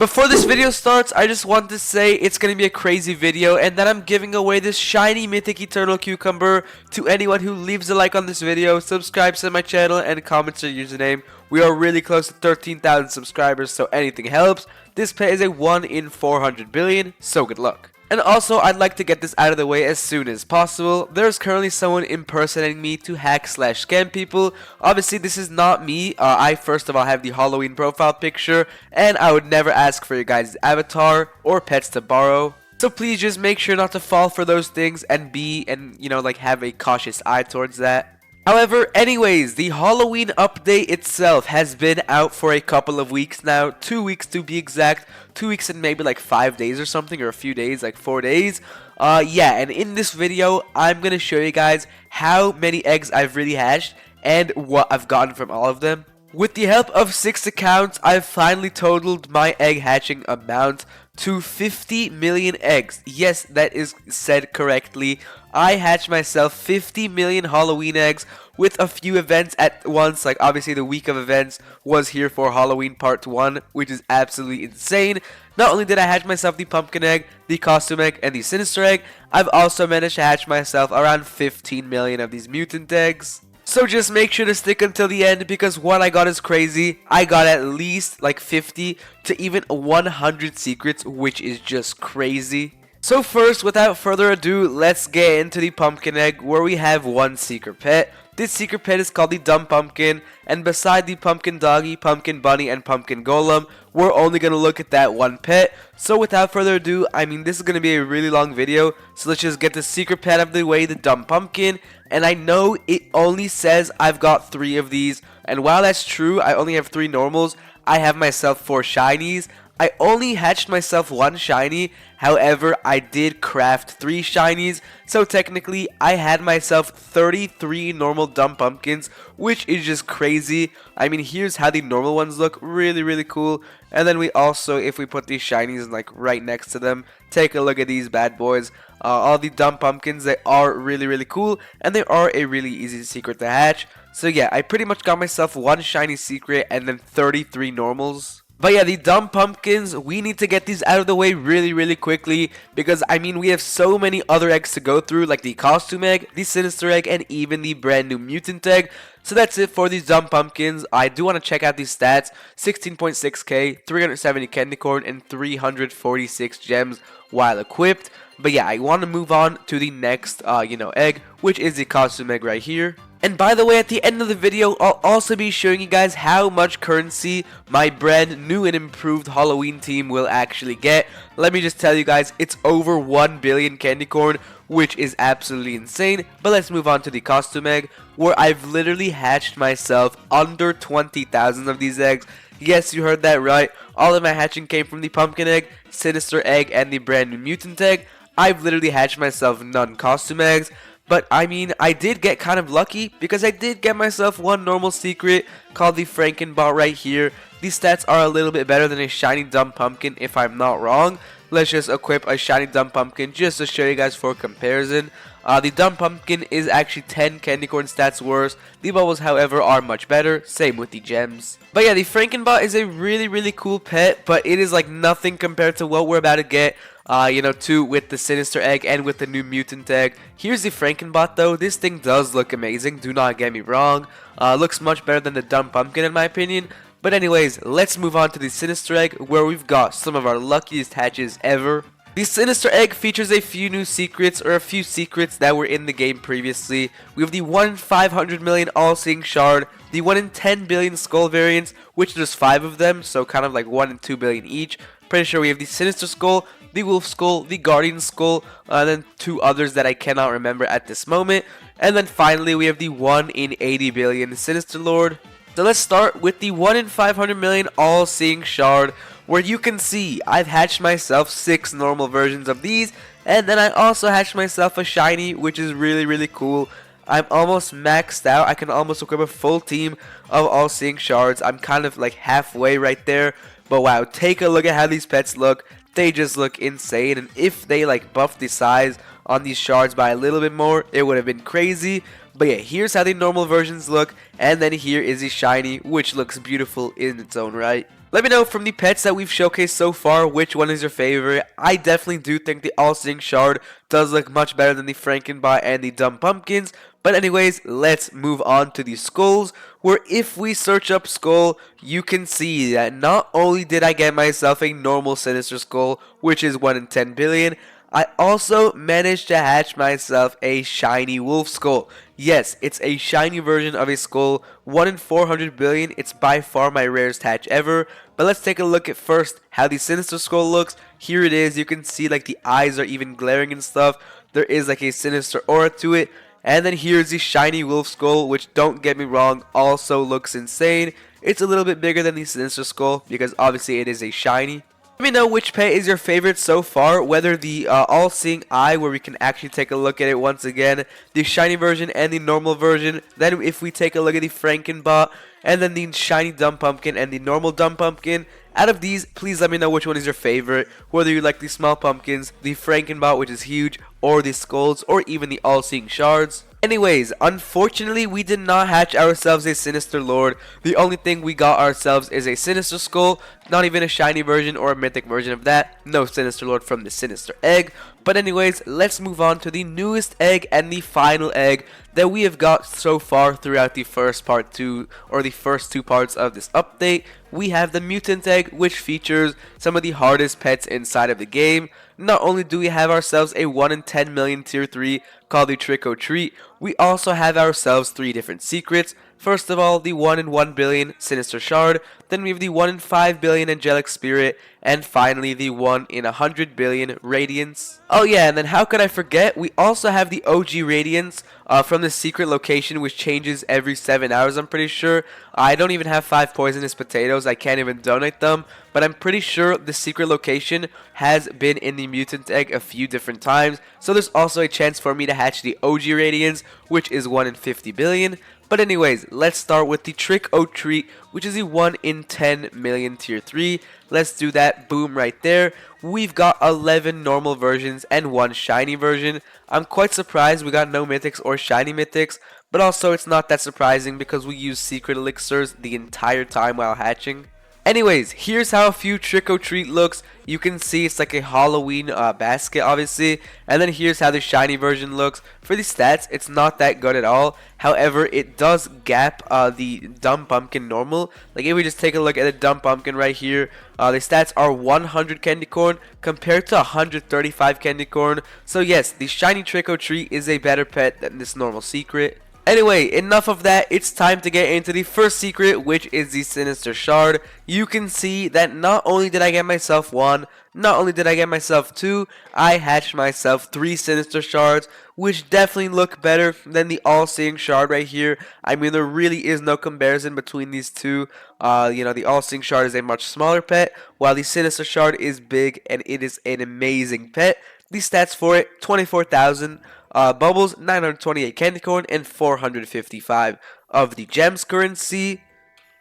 Before this video starts, I just want to say it's going to be a crazy video and that I'm giving away this shiny mythic eternal cucumber to anyone who leaves a like on this video, subscribes to my channel, and comments their username. We are really close to 13,000 subscribers, so anything helps. This pet is a 1 in 400 billion, so good luck. And also, I'd like to get this out of the way as soon as possible. There's currently someone impersonating me to hack/scam people. Obviously, this is not me. I first of all have the Halloween profile picture, and I would never ask for your guys' avatar or pets to borrow. So please just make sure not to fall for those things and have a cautious eye towards that. However, anyways, the Halloween update itself has been out for a couple of weeks now, 2 weeks to be exact, 2 weeks and maybe like 5 days or something, or a few days, like 4 days. Yeah, and in this video, I'm going to show you guys how many eggs I've really hatched and what I've gotten from all of them. With the help of 6 accounts, I've finally totaled my egg hatching amount to 50 million eggs. Yes, that is said correctly. I hatched myself 50 million Halloween eggs with a few events at once. Like obviously the week of events was here for Halloween part 1, which is absolutely insane. Not only did I hatch myself the pumpkin egg, the costume egg, and the sinister egg, I've also managed to hatch myself around 15 million of these mutant eggs. So just make sure to stick until the end, because what I got is crazy. I got at least like 50 to even 100 secrets, which is just crazy. So first, without further ado, let's get into the pumpkin egg, where we have one secret pet. This secret pet is called the dumb pumpkin, and beside the pumpkin doggy, pumpkin bunny, and pumpkin golem, we're only going to look at that one pet. So without further ado, this is going to be a really long video, so let's just get the secret pet out of the way, the dumb pumpkin. And I know it only says I've got 3 of these, and while that's true, I only have 3 normals, I have myself 4 shinies. I only hatched myself 1 shiny, however, I did craft 3 shinies, so technically, I had myself 33 normal dumb pumpkins, which is just crazy. Here's how the normal ones look, really cool, and then we also, if we put these shinies like right next to them, take a look at these bad boys. All the dumb pumpkins, they are really cool, and they are a really easy secret to hatch. So yeah, I pretty much got myself 1 shiny secret and then 33 normals. But yeah, the dumb pumpkins, we need to get these out of the way really quickly, because we have so many other eggs to go through, like the costume egg, the sinister egg, and even the brand new mutant egg. So that's it for these dumb pumpkins. I do want to check out these stats: 16.6k, 370 candy corn, and 346 gems while equipped. But yeah, I want to move on to the next egg, which is the costume egg right here. And by the way, at the end of the video, I'll also be showing you guys how much currency my brand new and improved Halloween team will actually get. Let me just tell you guys, it's over 1 billion candy corn, which is absolutely insane. But let's move on to the costume egg, where I've literally hatched myself under 20,000 of these eggs. Yes, you heard that right. All of my hatching came from the pumpkin egg, sinister egg, and the brand new mutant egg. I've literally hatched myself none costume eggs. But I did get kind of lucky, because I did get myself 1 normal secret called the Frankenbot right here. These stats are a little bit better than a shiny dumb pumpkin, if I'm not wrong. Let's just equip a shiny dumb pumpkin just to show you guys for comparison. The dumb pumpkin is actually 10 candy corn stats worse. The bubbles, however, are much better. Same with the gems. But yeah, the Frankenbot is a really cool pet, but it is like nothing compared to what we're about to get. With the sinister egg and with the new mutant egg. Here's the Frankenbot though. This thing does look amazing, do not get me wrong. Looks much better than the dumb pumpkin in my opinion. But anyways, let's move on to the sinister egg, where we've got some of our luckiest hatches ever. The sinister egg features a few new secrets, or a few secrets that were in the game previously. We have the 1 in 500 million all-seeing shard, the 1 in 10 billion skull variants, which there's 5 of them, so kind of like 1 in 2 billion each. Pretty sure we have the sinister skull, the wolf skull, the guardian skull, and then 2 others that I cannot remember at this moment. And then finally we have the 1 in 80 billion sinister lord. So let's start with the 1 in 500 million all-seeing shard, where you can see I've hatched myself 6 normal versions of these, and then I also hatched myself a shiny, which is really cool. I'm almost maxed out. I can almost equip a full team of all-seeing shards. I'm kind of like halfway right there. But wow, take a look at how these pets look. They just look insane, and if they like buffed the size on these shards by a little bit more, it would have been crazy. But yeah, here's how the normal versions look, and then here is the shiny, which looks beautiful in its own right. Let me know from the pets that we've showcased so far which one is your favorite. I definitely do think the All-Seeing Shard does look much better than the Frankenbot and the Dumb Pumpkins. But anyways, let's move on to the skulls, where if we search up skull, you can see that not only did I get myself a normal Sinister skull, which is 1 in 10 billion, I also managed to hatch myself a shiny wolf skull. Yes, it's a shiny version of a skull, 1 in 400 billion. It's by far my rarest hatch ever. But let's take a look at first how the Sinister skull looks. Here it is. You can see like the eyes are even glaring and stuff. There is like a sinister aura to it. And then here's the shiny wolf skull, which, don't get me wrong, also looks insane. It's a little bit bigger than the Sinister skull because obviously it is a shiny. Let me know which pet is your favorite so far, whether the all-seeing eye, where we can actually take a look at it once again, the shiny version and the normal version. Then if we take a look at the Frankenbot, and then the shiny Dumb Pumpkin and the normal Dumb Pumpkin. Out of these, please let me know which one is your favorite, whether you like the small pumpkins, the Frankenbot, which is huge, or the skulls, or even the all-seeing shards. Anyways, unfortunately, we did not hatch ourselves a Sinister Lord. The only thing we got ourselves is a Sinister Skull, not even a shiny version or a mythic version of that. No Sinister Lord from the Sinister Egg. But anyways, let's move on to the newest egg and the final egg that we have got so far throughout the first part 2, or the first 2 parts of this update. We have the Mutant egg, which features some of the hardest pets inside of the game. Not only do we have ourselves a 1 in 10 million tier 3 called the Trick or Treat, we also have ourselves 3 different secrets. First of all, the 1 in 1 billion Sinister Shard, then we have the 1 in 5 billion Angelic Spirit, and finally the 1 in 100 billion Radiance. Oh yeah, and then how could I forget, we also have the OG Radiance from the secret location, which changes every 7 hours, I'm pretty sure. I don't even have 5 poisonous potatoes, I can't even donate them, but I'm pretty sure the secret location has been in the Mutant egg a few different times, so there's also a chance for me to hatch the OG Radiance, which is 1 in 50 billion. But anyways, let's start with the Trick or Treat, which is a 1 in 10 million tier 3. Let's do that. Boom, right there. We've got 11 normal versions and 1 shiny version. I'm quite surprised we got no mythics or shiny mythics, but also it's not that surprising because we use secret elixirs the entire time while hatching. Anyways, here's how a few Trick or Treat looks. You can see it's like a Halloween basket, obviously. And then here's how the shiny version looks. For the stats, it's not that good at all. However, it does gap the Dumb Pumpkin normal. Like if we just take a look at the Dumb Pumpkin right here, the stats are 100 candy corn compared to 135 candy corn. So yes, the shiny Trick or Treat is a better pet than this normal secret. Anyway, enough of that. It's time to get into the first secret, which is the Sinister Shard. You can see that not only did I get myself 1, not only did I get myself 2, I hatched myself 3 Sinister Shards, which definitely look better than the All-Seeing Shard right here. I mean, there really is no comparison between these two. The All-Seeing Shard is a much smaller pet, while the Sinister Shard is big, and it is an amazing pet. The stats for it, 24,000. Bubbles, 928 candy corn, and 455 of the gems currency.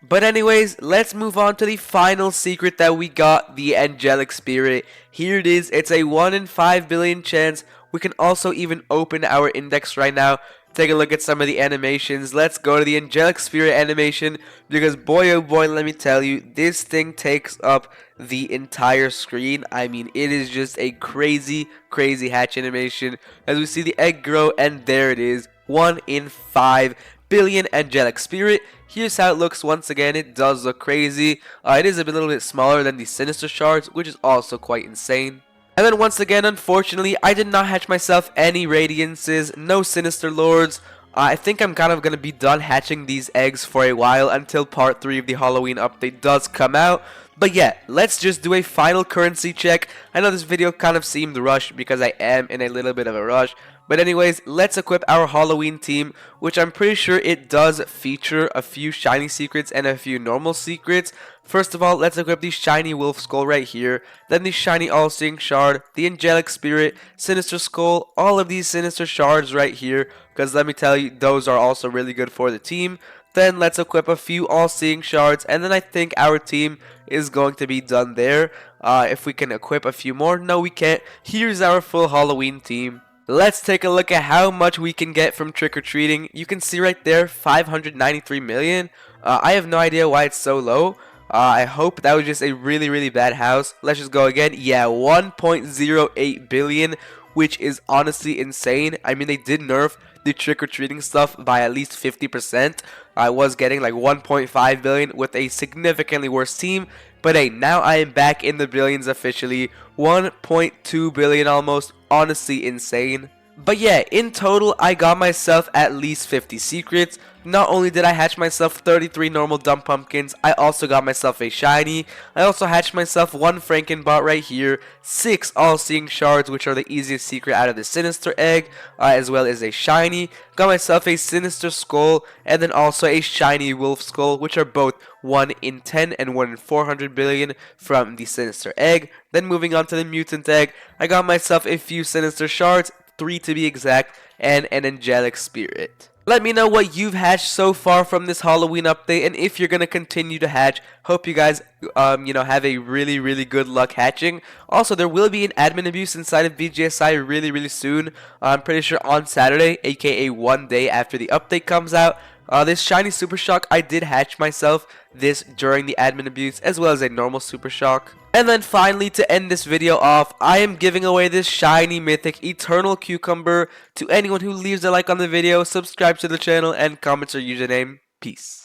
But anyways, let's move on to the final secret that we got, the Angelic Spirit. Here it is. It's a 1 in 5 billion chance. We can also even open our index right now. Take a look at some of the animations. Let's go to the Angelic Spirit animation, because boy oh boy, let me tell you, this thing takes up the entire screen. I mean, it is just a crazy hatch animation as we see the egg grow, and there it is, 1 in 5 billion Angelic Spirit. Here's how it looks once again. It does look crazy. It is a little bit smaller than the Sinister Shards, which is also quite insane. And then once again, unfortunately, I did not hatch myself any Radiances, no Sinister Lords. I think I'm kind of going to be done hatching these eggs for a while until part 3 of the Halloween update does come out. But yeah, let's just do a final currency check. I know this video kind of seemed rushed because I am in a little bit of a rush. But anyways, let's equip our Halloween team, which I'm pretty sure it does feature a few shiny secrets and a few normal secrets. First of all, let's equip the shiny wolf skull right here, then the shiny all-seeing shard, the angelic spirit, sinister skull, all of these sinister shards right here, because let me tell you, those are also really good for the team. Then let's equip a few all-seeing shards, and then I think our team is going to be done there. If we can equip a few more, no we can't. Here's our full Halloween team. Let's take a look at how much we can get from trick-or-treating. You can see right there, 593 million. I have no idea why it's so low. I hope that was just a really bad house. Let's just go again. Yeah, 1.08 billion, which is honestly insane. I mean, they did nerf the trick-or-treating stuff by at least 50%. I was getting like 1.5 billion with a significantly worse team. But hey, now I am back in the billions officially. 1.2 billion almost. Honestly insane. But yeah, in total, I got myself at least 50 secrets. Not only did I hatch myself 33 normal dumb pumpkins, I also got myself a shiny. I also hatched myself 1 Frankenbot right here, 6 all-seeing shards, which are the easiest secret out of the Sinister egg, as well as a shiny. Got myself a Sinister skull, and then also a shiny wolf skull, which are both 1 in 10 and 1 in 400 billion from the Sinister egg. Then moving on to the Mutant egg, I got myself a few Sinister shards, 3 to be exact, and an angelic spirit. Let me know what you've hatched so far from this Halloween update, and if you're gonna continue to hatch. Hope you guys, have a really good luck hatching. Also, there will be an admin abuse inside of BGSI really soon. I'm pretty sure on Saturday, aka one day after the update comes out. This shiny super shock, I did hatch myself this during the admin abuse, as well as a normal super shock. And then finally, to end this video off, I am giving away this shiny mythic eternal cucumber to anyone who leaves a like on the video, subscribes to the channel, and comments their username. Peace.